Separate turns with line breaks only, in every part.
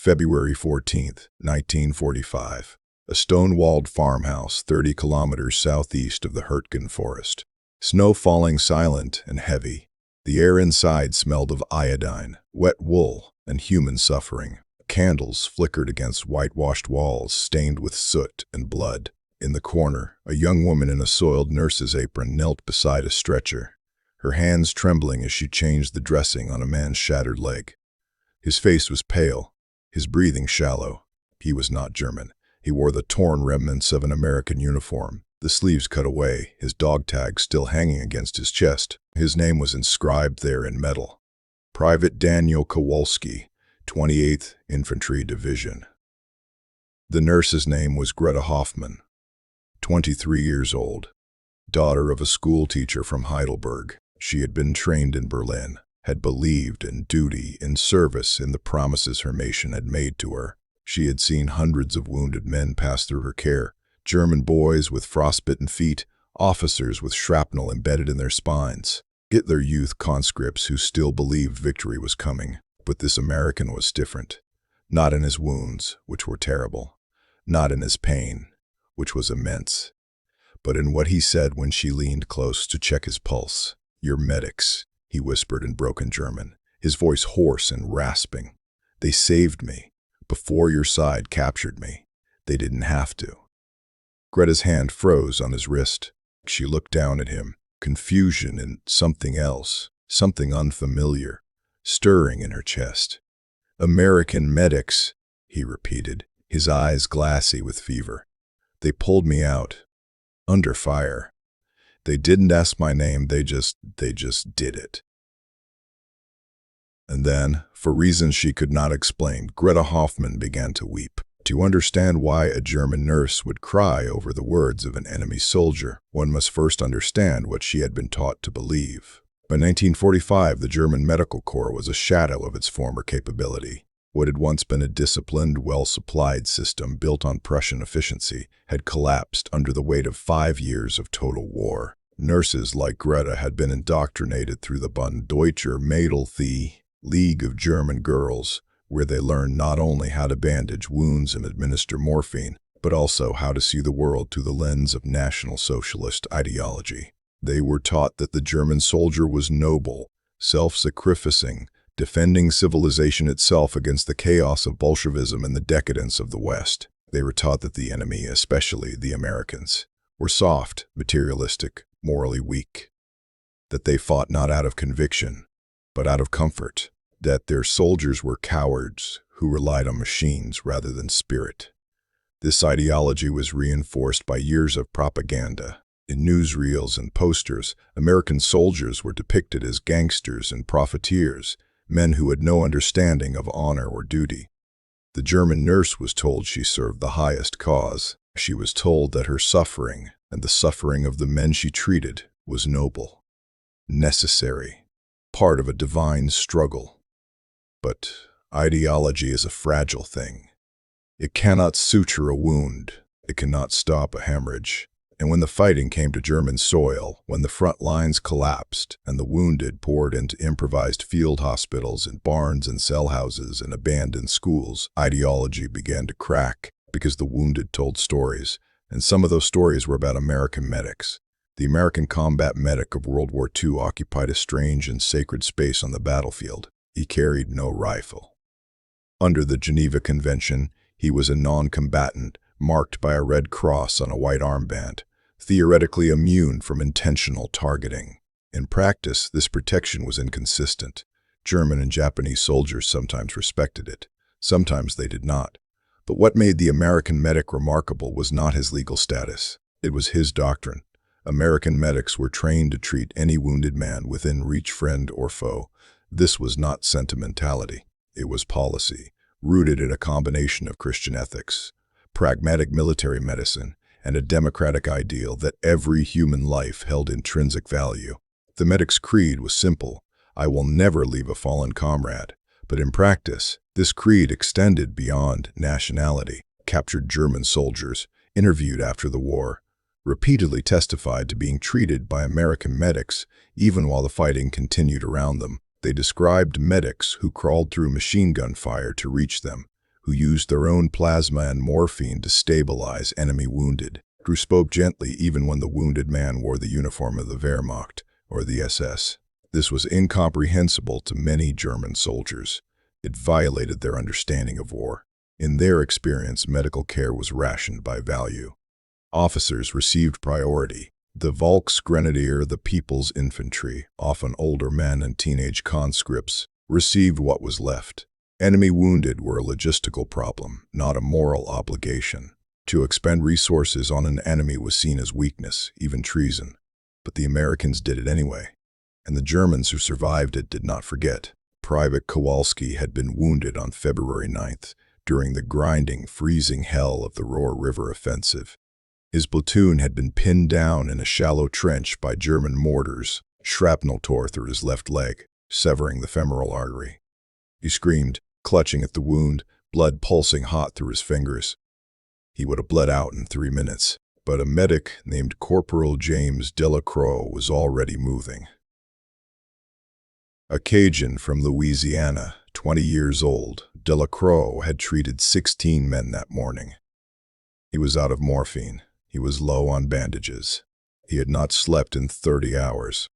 February 14, 1945. A stone-walled farmhouse 30 kilometers southeast of the Hürtgen Forest. Snow falling silent and heavy. The air inside smelled of iodine, wet wool, and human suffering. Candles flickered against whitewashed walls stained with soot and blood. In the corner, a young woman in a soiled nurse's apron knelt beside a stretcher, her hands trembling as she changed the dressing on a man's shattered leg. His face was pale, his breathing shallow. He was not German. He wore the torn remnants of an American uniform, the sleeves cut away, his dog tag still hanging against his chest. His name was inscribed there in metal. Private Daniel Kowalski, 28th Infantry Division. The nurse's name was Greta Hoffmann, 23 years old, daughter of a school teacher from Heidelberg. She had been trained in Berlin, had believed in duty, in service, in the promises her nation had made to her. She had seen hundreds of wounded men pass through her care, German boys with frostbitten feet, officers with shrapnel embedded in their spines, Hitler Youth conscripts who still believed victory was coming. But this American was different. Not in his wounds, which were terrible, not in his pain, which was immense, but in what he said when she leaned close to check his pulse. "Your medics," he whispered in broken German, his voice hoarse and rasping. "They saved me. Before your side captured me. They didn't have to." Greta's hand froze on his wrist. She looked down at him, confusion and something else, something unfamiliar, stirring in her chest. "American medics," he repeated, his eyes glassy with fever. "They pulled me out. Under fire. They didn't ask my name, they just did it." And then, for reasons she could not explain, Greta Hoffmann began to weep. To understand why a German nurse would cry over the words of an enemy soldier, one must first understand what she had been taught to believe. By 1945, the German Medical Corps was a shadow of its former capability. What had once been a disciplined, well-supplied system built on Prussian efficiency had collapsed under the weight of 5 years of total war. Nurses like Greta had been indoctrinated through the Bund Deutscher Mädel, the League of German Girls, where they learned not only how to bandage wounds and administer morphine, but also how to see the world through the lens of National Socialist ideology. They were taught that the German soldier was noble, self-sacrificing, defending civilization itself against the chaos of Bolshevism and the decadence of the West. They were taught that the enemy, especially the Americans, were soft, materialistic, morally weak. That they fought not out of conviction, but out of comfort. That their soldiers were cowards who relied on machines rather than spirit. This ideology was reinforced by years of propaganda. In newsreels and posters, American soldiers were depicted as gangsters and profiteers, men who had no understanding of honor or duty. The German nurse was told she served the highest cause. She was told that her suffering, and the suffering of the men she treated, was noble, necessary, part of a divine struggle. But ideology is a fragile thing. It cannot suture a wound. It cannot stop a hemorrhage. And when the fighting came to German soil, when the front lines collapsed and the wounded poured into improvised field hospitals and barns and cell houses and abandoned schools, ideology began to crack because the wounded told stories, and some of those stories were about American medics. The American combat medic of World War II occupied a strange and sacred space on the battlefield. He carried no rifle. Under the Geneva Convention, he was a non-combatant, marked by a red cross on a white armband, theoretically immune from intentional targeting. In practice, this protection was inconsistent. German and Japanese soldiers sometimes respected it. Sometimes they did not. But what made the American medic remarkable was not his legal status. It was his doctrine. American medics were trained to treat any wounded man within reach, friend or foe. This was not sentimentality. It was policy, rooted in a combination of Christian ethics, pragmatic military medicine, and a democratic ideal that every human life held intrinsic value. The medic's creed was simple: "I will never leave a fallen comrade." But in practice, this creed extended beyond nationality. Captured German soldiers, interviewed after the war, repeatedly testified to being treated by American medics even while the fighting continued around them. They described medics who crawled through machine gun fire to reach them, who used their own plasma and morphine to stabilize enemy wounded, who spoke gently even when the wounded man wore the uniform of the Wehrmacht or the SS. This was incomprehensible to many German soldiers. It violated their understanding of war. In their experience, medical care was rationed by value. Officers received priority. The Volksgrenadier, the People's Infantry, often older men and teenage conscripts, received what was left. Enemy wounded were a logistical problem, not a moral obligation. To expend resources on an enemy was seen as weakness, even treason. But the Americans did it anyway. And the Germans who survived it did not forget. Private Kowalski had been wounded on February 9th during the grinding, freezing hell of the Rohr River offensive. His platoon had been pinned down in a shallow trench by German mortars. Shrapnel tore through his left leg, severing the femoral artery. He screamed, clutching at the wound, blood pulsing hot through his fingers. He would have bled out in 3 minutes, but a medic named Corporal James Delacroix was already moving. A Cajun from Louisiana, 20 years old, Delacroix had treated 16 men that morning. He was out of morphine. He was low on bandages. He had not slept in 30 hours.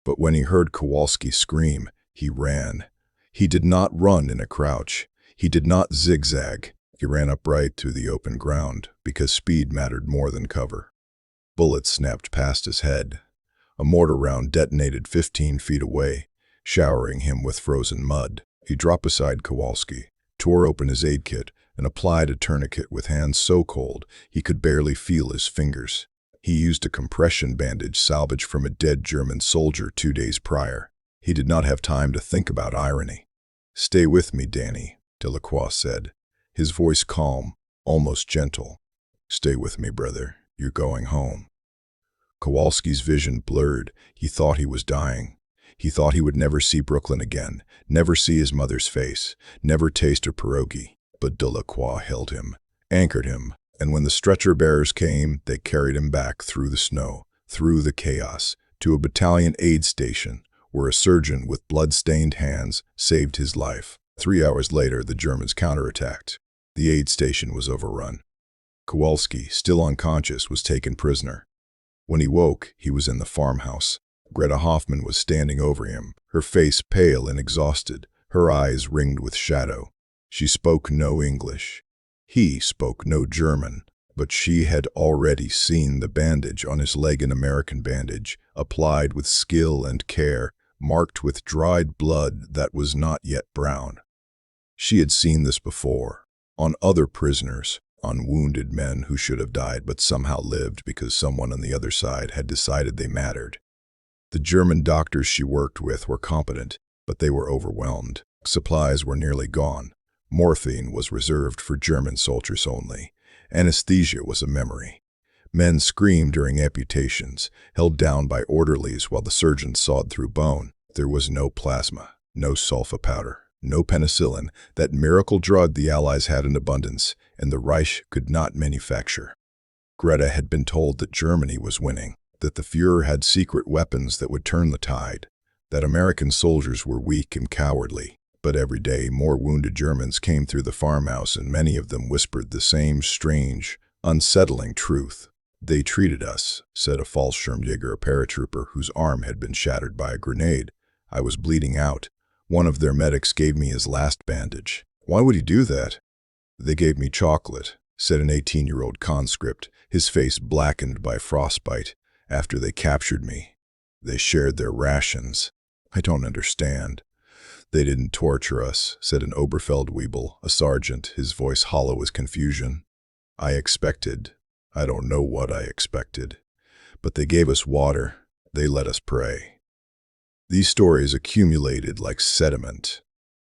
But when he heard Kowalski scream, he ran. He did not run in a crouch. He did not zigzag. He ran upright to the open ground, because speed mattered more than cover. Bullets snapped past his head. A mortar round detonated 15 feet away, showering him with frozen mud. He dropped beside Kowalski, tore open his aid kit, and applied a tourniquet with hands so cold he could barely feel his fingers. He used a compression bandage salvaged from a dead German soldier 2 days prior. He did not have time to think about irony. "Stay with me, Danny," Delacroix said, his voice calm, almost gentle. "Stay with me, brother. You're going home." Kowalski's vision blurred. He thought he was dying. He thought he would never see Brooklyn again, never see his mother's face, never taste a pierogi. But Delacroix held him, anchored him, and when the stretcher bearers came, they carried him back through the snow, through the chaos, to a battalion aid station, where a surgeon with blood-stained hands saved his life. 3 hours later, the Germans counterattacked. The aid station was overrun. Kowalski, still unconscious, was taken prisoner. When he woke, he was in the farmhouse. Greta Hoffman was standing over him, her face pale and exhausted, her eyes ringed with shadow. She spoke no English. He spoke no German, but she had already seen the bandage on his leg, an American bandage, applied with skill and care, marked with dried blood that was not yet brown. She had seen this before, on other prisoners, on wounded men who should have died but somehow lived because someone on the other side had decided they mattered. The German doctors she worked with were competent, but they were overwhelmed. Supplies were nearly gone. Morphine was reserved for German soldiers only. Anesthesia was a memory. Men screamed during amputations, held down by orderlies while the surgeons sawed through bone. There was no plasma, no sulfa powder, no penicillin, that miracle drug the Allies had in abundance, and the Reich could not manufacture. Greta had been told that Germany was winning, that the Fuhrer had secret weapons that would turn the tide, that American soldiers were weak and cowardly. But every day more wounded Germans came through the farmhouse, and many of them whispered the same strange, unsettling truth. "They treated us," said a Fallschirmjäger, a paratrooper whose arm had been shattered by a grenade. "I was bleeding out. One of their medics gave me his last bandage." "Why would he do that?" "They gave me chocolate," said an 18-year-old conscript, his face blackened by frostbite. "After they captured me, they shared their rations. I don't understand." "They didn't torture us," said an Oberfeldwebel, a sergeant, his voice hollow with confusion. "I don't know what I expected. But they gave us water. They let us pray." These stories accumulated like sediment,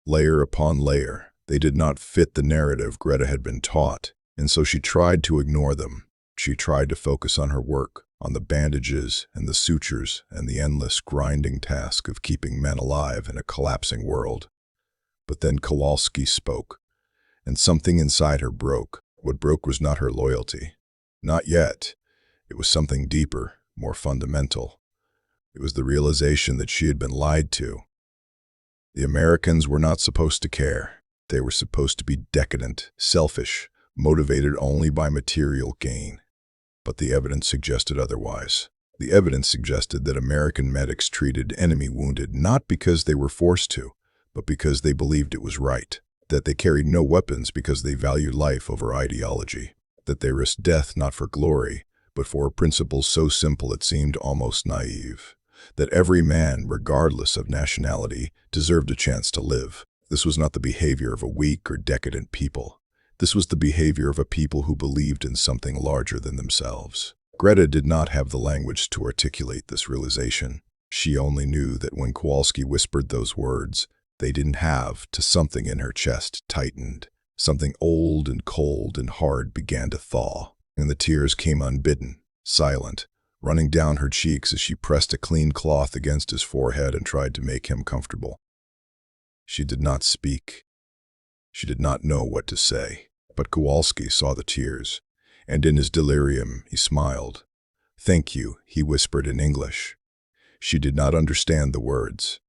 layer upon layer. They did not fit the narrative Greta had been taught, and so she tried to ignore them. She tried to focus on her work, on the bandages and the sutures and the endless grinding task of keeping men alive in a collapsing world. But then Kowalski spoke, and something inside her broke. What broke was not her loyalty. Not yet. It was something deeper, more fundamental. It was the realization that she had been lied to. The Americans were not supposed to care. They were supposed to be decadent, selfish, motivated only by material gain. But the evidence suggested otherwise. The evidence suggested that American medics treated enemy wounded not because they were forced to, but because they believed it was right. That they carried no weapons because they valued life over ideology. That they risked death not for glory, but for a principle so simple it seemed almost naive. That every man, regardless of nationality, deserved a chance to live. This was not the behavior of a weak or decadent people. This was the behavior of a people who believed in something larger than themselves. Greta did not have the language to articulate this realization. She only knew that when Kowalski whispered those words, they didn't have to something in her chest tightened. Something old and cold and hard began to thaw, and the tears came unbidden, silent, running down her cheeks as she pressed a clean cloth against his forehead and tried to make him comfortable. She did not speak. She did not know what to say, but Kowalski saw the tears, and in his delirium he smiled. "Thank you," he whispered in English. She did not understand the words,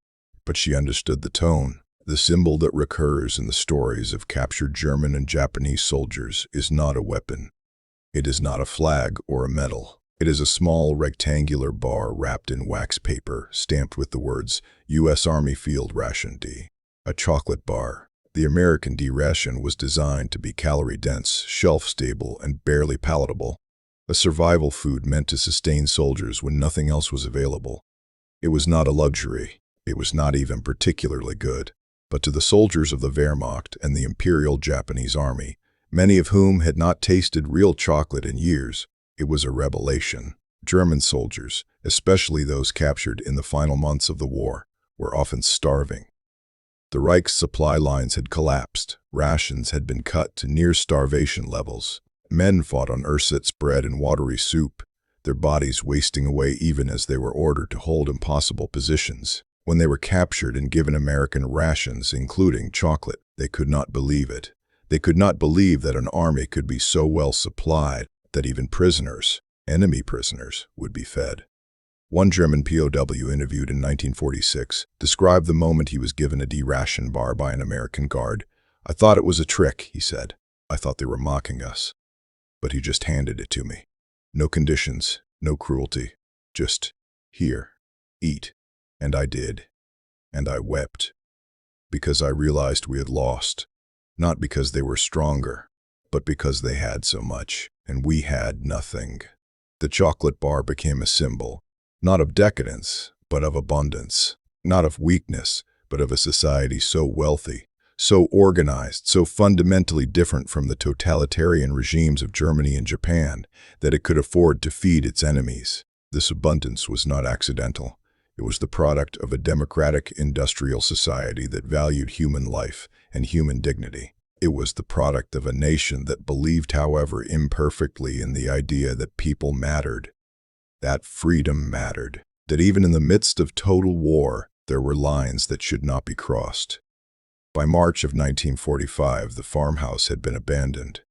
but she understood the tone. The symbol that recurs in the stories of captured German and Japanese soldiers is not a weapon. It is not a flag or a medal. It is a small rectangular bar wrapped in wax paper, stamped with the words U.S. Army Field Ration D. A chocolate bar. The American D ration was designed to be calorie-dense, shelf-stable, and barely palatable. A survival food meant to sustain soldiers when nothing else was available. It was not a luxury. It was not even particularly good. But to the soldiers of the Wehrmacht and the Imperial Japanese Army, many of whom had not tasted real chocolate in years, it was a revelation. German soldiers, especially those captured in the final months of the war, were often starving. The Reich's supply lines had collapsed. Rations had been cut to near starvation levels. Men fought on ersatz bread and watery soup, their bodies wasting away even as they were ordered to hold impossible positions. When they were captured and given American rations, including chocolate, they could not believe it. They could not believe that an army could be so well supplied that even prisoners, enemy prisoners, would be fed. One German POW interviewed in 1946 described the moment he was given a D-ration bar by an American guard. "I thought it was a trick," he said. "I thought they were mocking us. But he just handed it to me. No conditions, no cruelty. Just, here, eat." And I did. And I wept. Because I realized we had lost. Not because they were stronger, but because they had so much, and we had nothing. The chocolate bar became a symbol, not of decadence, but of abundance. Not of weakness, but of a society so wealthy, so organized, so fundamentally different from the totalitarian regimes of Germany and Japan, that it could afford to feed its enemies. This abundance was not accidental. It was the product of a democratic industrial society that valued human life and human dignity. It was the product of a nation that believed, however imperfectly, in the idea that people mattered, that freedom mattered, that even in the midst of total war, there were lines that should not be crossed. By March of 1945, the farmhouse had been abandoned.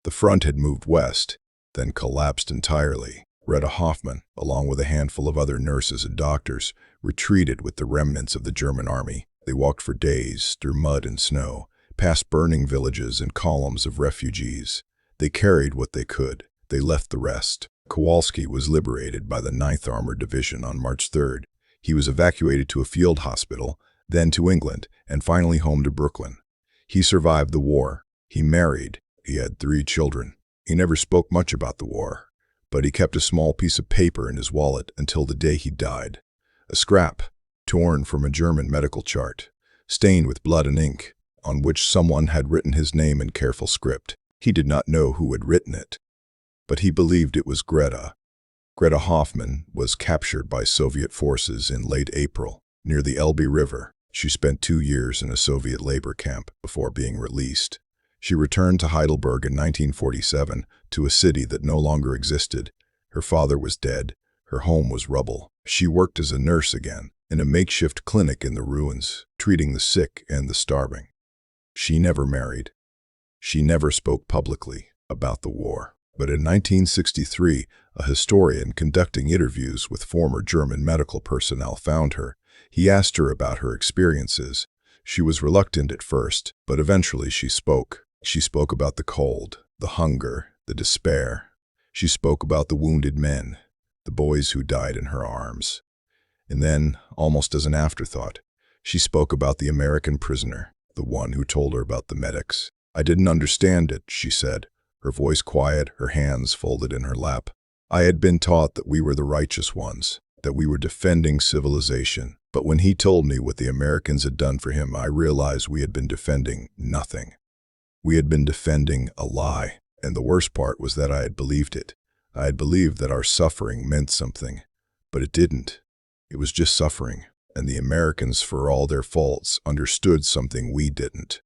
The front had moved west, then collapsed entirely. Greta Hoffmann, along with a handful of other nurses and doctors, retreated with the remnants of the German army. They walked for days through mud and snow, past burning villages and columns of refugees. They carried what they could. They left the rest. Kowalski was liberated by the 9th Armored Division on March 3rd. He was evacuated to a field hospital, then to England, and finally home to Brooklyn. He survived the war. He married. He had 3 children. He never spoke much about the war, but he kept a small piece of paper in his wallet until the day he died. A scrap, torn from a German medical chart, stained with blood and ink, on which someone had written his name in careful script. He did not know who had written it, but he believed it was Greta. Greta Hoffmann was captured by Soviet forces in late April, near the Elbe River. She spent 2 years in a Soviet labor camp before being released. She returned to Heidelberg in 1947, to a city that no longer existed. Her father was dead. Her home was rubble. She worked as a nurse again, in a makeshift clinic in the ruins, treating the sick and the starving. She never married. She never spoke publicly about the war. But in 1963, a historian conducting interviews with former German medical personnel found her. He asked her about her experiences. She was reluctant at first, but eventually she spoke. She spoke about the cold, the hunger, the despair. She spoke about the wounded men, the boys who died in her arms. And then, almost as an afterthought, she spoke about the American prisoner, the one who told her about the medics. "I didn't understand it," she said, her voice quiet, her hands folded in her lap. "I had been taught that we were the righteous ones, that we were defending civilization. But when he told me what the Americans had done for him, I realized we had been defending nothing. We had been defending a lie. And the worst part was that I had believed it. I had believed that our suffering meant something. But it didn't. It was just suffering. And the Americans, for all their faults, understood something we didn't.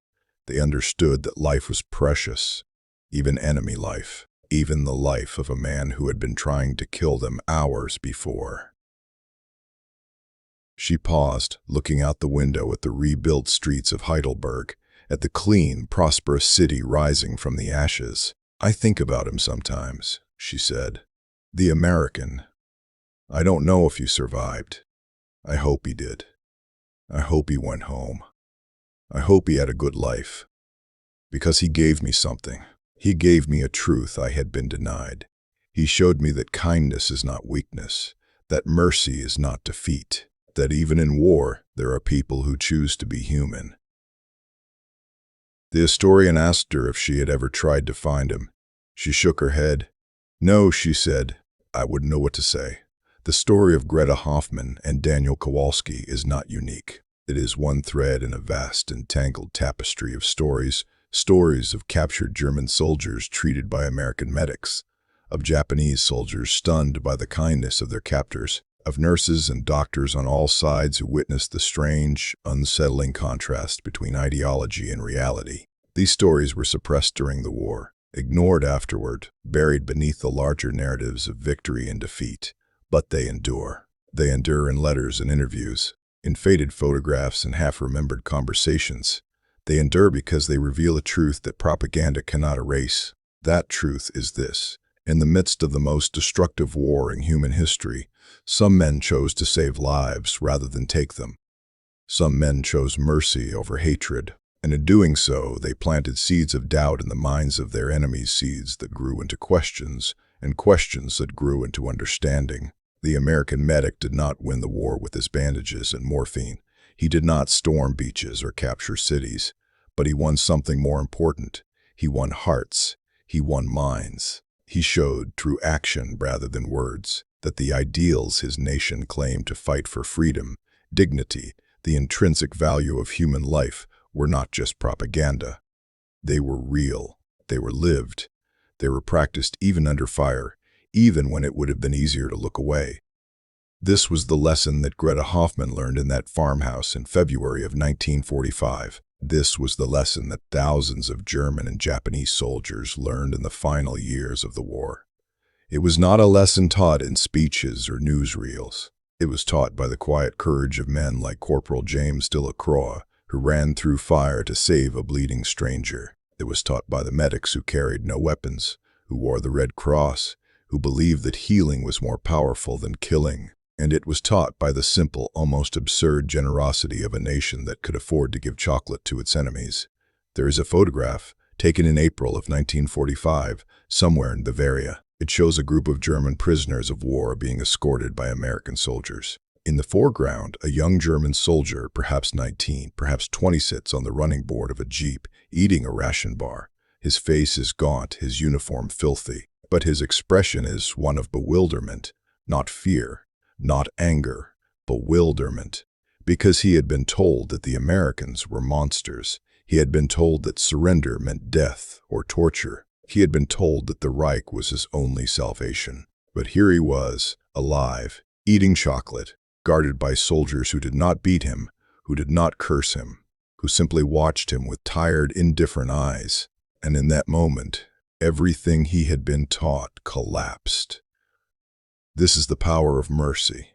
They understood that life was precious, even enemy life, even the life of a man who had been trying to kill them hours before." She paused, looking out the window at the rebuilt streets of Heidelberg, at the clean, prosperous city rising from the ashes. "I think about him sometimes," she said. "The American. I don't know if he survived. I hope he did. I hope he went home. I hope he had a good life. Because he gave me something. He gave me a truth I had been denied. He showed me that kindness is not weakness, that mercy is not defeat, that even in war there are people who choose to be human." The historian asked her if she had ever tried to find him. She shook her head. "No," she said, "I wouldn't know what to say. The story of Greta Hoffmann and Daniel Kowalski is not unique. It is one thread in a vast and tangled tapestry of stories of captured German soldiers treated by American medics, of Japanese soldiers stunned by the kindness of their captors, of nurses and doctors on all sides who witnessed the strange, unsettling contrast between ideology and reality. These stories were suppressed during the war, ignored afterward, buried beneath the larger narratives of victory and defeat. But they endure. They endure in letters and interviews, in faded photographs and half-remembered conversations. They endure because they reveal a truth that propaganda cannot erase. That truth is this: in the midst of the most destructive war in human history, some men chose to save lives rather than take them. Some men chose mercy over hatred, and in doing so, they planted seeds of doubt in the minds of their enemies, seeds that grew into questions, and questions that grew into understanding. The American medic did not win the war with his bandages and morphine. He did not storm beaches or capture cities, but he won something more important. He won hearts. He won minds. He showed, through action rather than words, that the ideals his nation claimed to fight for, freedom, dignity, the intrinsic value of human life, were not just propaganda. They were real. They were lived. They were practiced even under fire, even when it would have been easier to look away. This was the lesson that Greta Hoffmann learned in that farmhouse in February of 1945. This was the lesson that thousands of German and Japanese soldiers learned in the final years of the war. It was not a lesson taught in speeches or newsreels. It was taught by the quiet courage of men like Corporal James Delacroix, who ran through fire to save a bleeding stranger. It was taught by the medics who carried no weapons, who wore the Red Cross, who believed that healing was more powerful than killing. And it was taught by the simple, almost absurd generosity of a nation that could afford to give chocolate to its enemies. There is a photograph, taken in April of 1945, somewhere in Bavaria. It shows a group of German prisoners of war being escorted by American soldiers. In the foreground, a young German soldier, perhaps 19, perhaps 20, sits on the running board of a jeep, eating a ration bar. His face is gaunt, his uniform filthy, but his expression is one of bewilderment, not fear, not anger, bewilderment, because he had been told that the Americans were monsters. He had been told that surrender meant death or torture. He had been told that the Reich was his only salvation. But here he was, alive, eating chocolate, guarded by soldiers who did not beat him, who did not curse him, who simply watched him with tired, indifferent eyes. And in that moment, everything he had been taught collapsed. This is the power of mercy.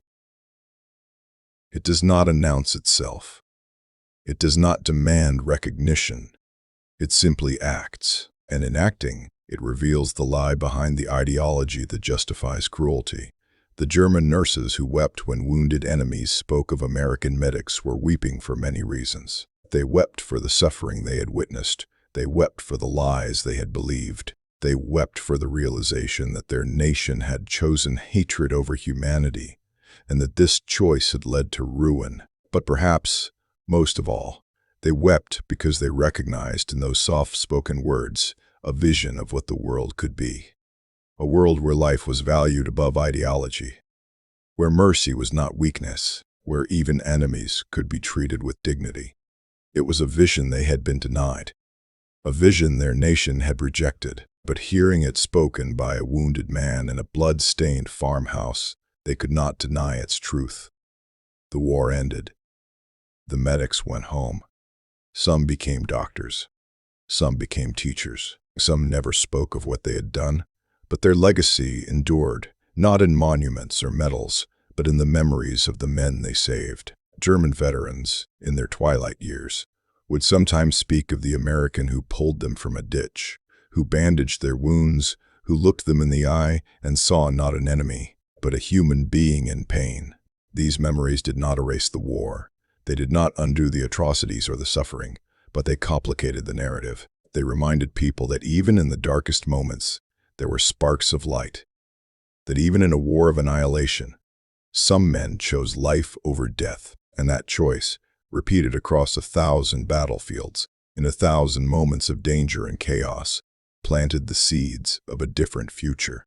It does not announce itself. It does not demand recognition. It simply acts, and in acting, it reveals the lie behind the ideology that justifies cruelty. The German nurses who wept when wounded enemies spoke of American medics were weeping for many reasons. They wept for the suffering they had witnessed. They wept for the lies they had believed. They wept for the realization that their nation had chosen hatred over humanity, and that this choice had led to ruin. But perhaps, most of all, they wept because they recognized in those soft-spoken words a vision of what the world could be. A world where life was valued above ideology, where mercy was not weakness, where even enemies could be treated with dignity. It was a vision they had been denied, a vision their nation had rejected, but hearing it spoken by a wounded man in a blood-stained farmhouse, they could not deny its truth. The war ended. The medics went home. Some became doctors. Some became teachers. Some never spoke of what they had done, but their legacy endured, not in monuments or medals, but in the memories of the men they saved. German veterans, in their twilight years, would sometimes speak of the American who pulled them from a ditch, who bandaged their wounds, who looked them in the eye and saw not an enemy, but a human being in pain. These memories did not erase the war. They did not undo the atrocities or the suffering, but they complicated the narrative. They reminded people that even in the darkest moments, there were sparks of light. That even in a war of annihilation, some men chose life over death, and that choice, repeated across 1,000 battlefields, in 1,000 moments of danger and chaos, planted the seeds of a different future.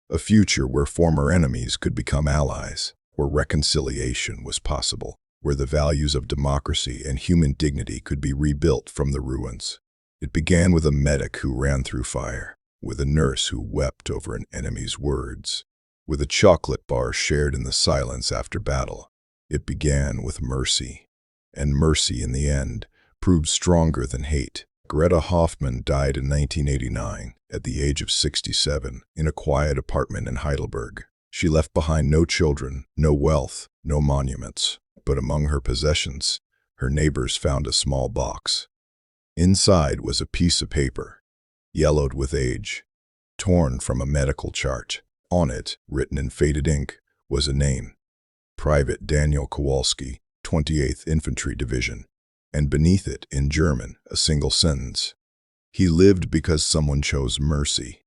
A future where former enemies could become allies, where reconciliation was possible, where the values of democracy and human dignity could be rebuilt from the ruins. It began with a medic who ran through fire, with a nurse who wept over an enemy's words, with a chocolate bar shared in the silence after battle. It began with mercy, and mercy in the end proved stronger than hate. Greta Hoffmann died in 1989 at the age of 67 in a quiet apartment in Heidelberg. She left behind no children, no wealth, no monuments. But among her possessions, her neighbors found a small box. Inside was a piece of paper, yellowed with age, torn from a medical chart. On it, written in faded ink, was a name: Private Daniel Kowalski, 28th Infantry Division, and beneath it, in German, a single sentence: "He lived because someone chose mercy."